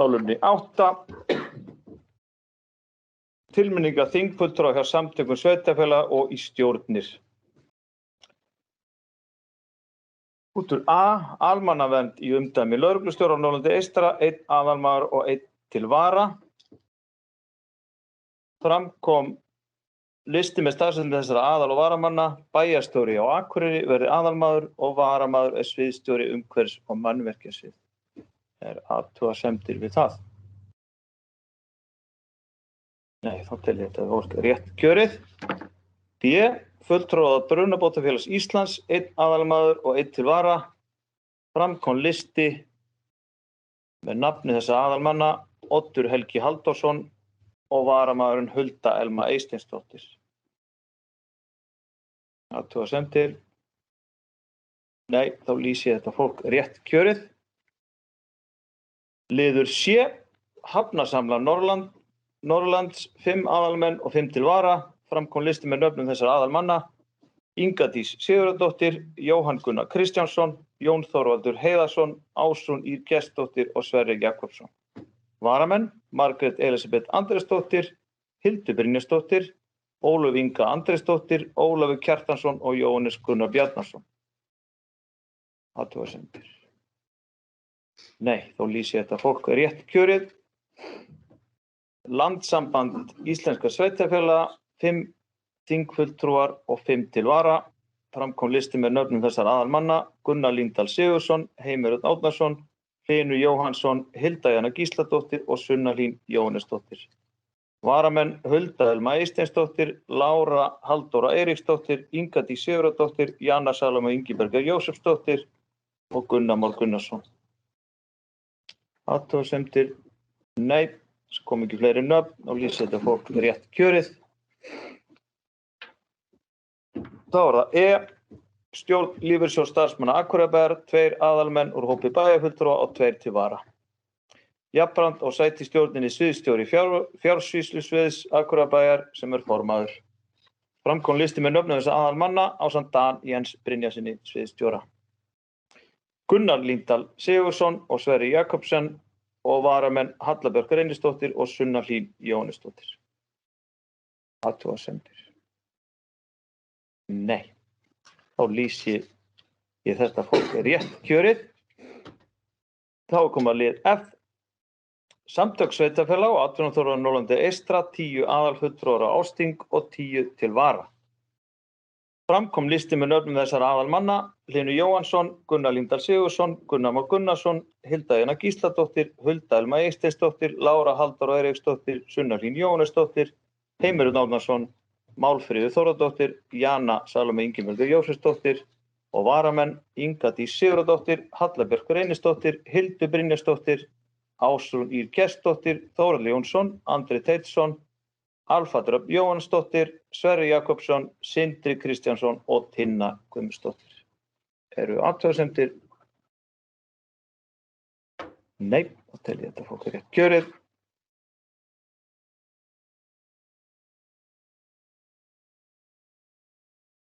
Málefni 8. Tilminninga þingfulltrúa hjá samtökum sveitarfélaga og í stjórnir. Punktur A. Almannavernd í umdæmi lögreglustjóra á Norðurlandi eystra, 1 aðalmaður og 1 til vara. Fram kom listi með staðsetningu þessara aðal- og varamanna. Bæjarstjóri á Akureyri verði aðalmaður og varamaður er sviðsstjóri umhverfis- og mannvirkjasvið. Athugasemdir við það? Nei, þá tel ég þetta fólk rétt kjörið. B. Fulltrúa Brunabótafélags Íslands, 1 aðalmaður og 1 til vara. Fram kom listi með nafni þessa aðalmanna, Oddur Helgi Halldórsson og varamaðurinn Hulda Elma Eysteinsdóttir. Athugasemdir? Nei, þá lýsi ég þetta fólk rétt kjörið. Liður C. Hafnasamlag Norðurlands, 5 aðalmenn og 5 til vara. Fram kom listi með nöfnum þessara aðalmanna. Inga Dís Sigurðardóttir, Jóhann Gunnar Kristjánsson, Jón Þorvaldur Heiðarsson, Ásrún Ýr Gestsdóttir og Sverrir Jakobsson. Varamenn: Margrét Elísabet Andrésdóttir, Hildur Brynjarsdóttir, Ólöf Inga Andrésdóttir, Ólafur Kjartansson og Jóhannes Gunnar Bjarnason. Athugasemdir? Nei, þá lýsi ég þetta fólk rétt kjörið. Landssamband íslenskra sveitarfélaga, 5 þingfulltrúar og 5 til vara. Fram kom listi með nöfnum þessara aðalmanna, Gunnar Líndal Sigurðsson, Heimir Örn Árnason, Hlynur Jóhannsson, Hilda Jana Gísladóttir og Sunna Hlín Jóhannesdóttir. Varamenn: Hulda Elma Eysteinsdóttir, Lára Halldóra Eiríksdóttir, Inga Dís Sigurðardóttir, Jana Salome Ingibergar Jósefsdóttir og Gunnar Már Gunnarsson. Athugasemdir? Nei, það kom ekki fleiri nöfn og lýsi þetta fólk rétt kjörið. Þá það E. Stjórn Lífeyrissjóðs starfsmanna Akureyrarbæjar, 2 aðalmenn úr hópi bæjarfulltrúa og 2 til vara. Jafnframt og sæti í stjórninni sviðsstjóri fjársýslusviðs Akureyrarbæjar sem er formaður. Fram kom listi með nöfnum þessa aðalmanna ásamt Dan Jens Brynjarsinni sviðsstjóra. Gunnar Líndal Sigurðsson og Sverrir Jakobsen og varamenn Halla Björk Reynisdóttir og Sunna Hlín Jóhannesdóttir. Athugasemdir? Nei, þá lýsi ég þetta fólk rétt kjörið. Þá koma lið F. Samtök sveitarfélaga og atvinnuþróunar á Norðurlandi eystra, 10 aðalfulltrúar á Ásþing og 10 til vara. Fram kom listi með nöfnum þessara aðalmanna, Hlynur Jóhannsson, Gunnar Líndal Sigurðsson, Gunnar Már Gunnarsson, Hilda Jana Gísladóttir, Hulda Elma Eysteinsdóttir, Lára Halldóra Eiríksdóttir, Sunna Hlín Jóhannesdóttir, Heimir Örn Árnason, Málfríður Þórðardóttir, Jana Salome Ingibergar Jósefsdóttir og varamenn Inga Dís Sigurðardóttir, Halla Björk Reynisdóttir, Hildur Brynjarsdóttir, Ásrún Ýr Gestsdóttir, Þórhallur Jónsson, Andri Teitsson, Alfa Dröfn Jóhannsdóttir, Sverrir Jakobsson, Sindri Kristjánsson og Tinna Guðmundsdóttir. Eru athugasemdir? Nei, þá tel ég þetta fólk rétt kjörið.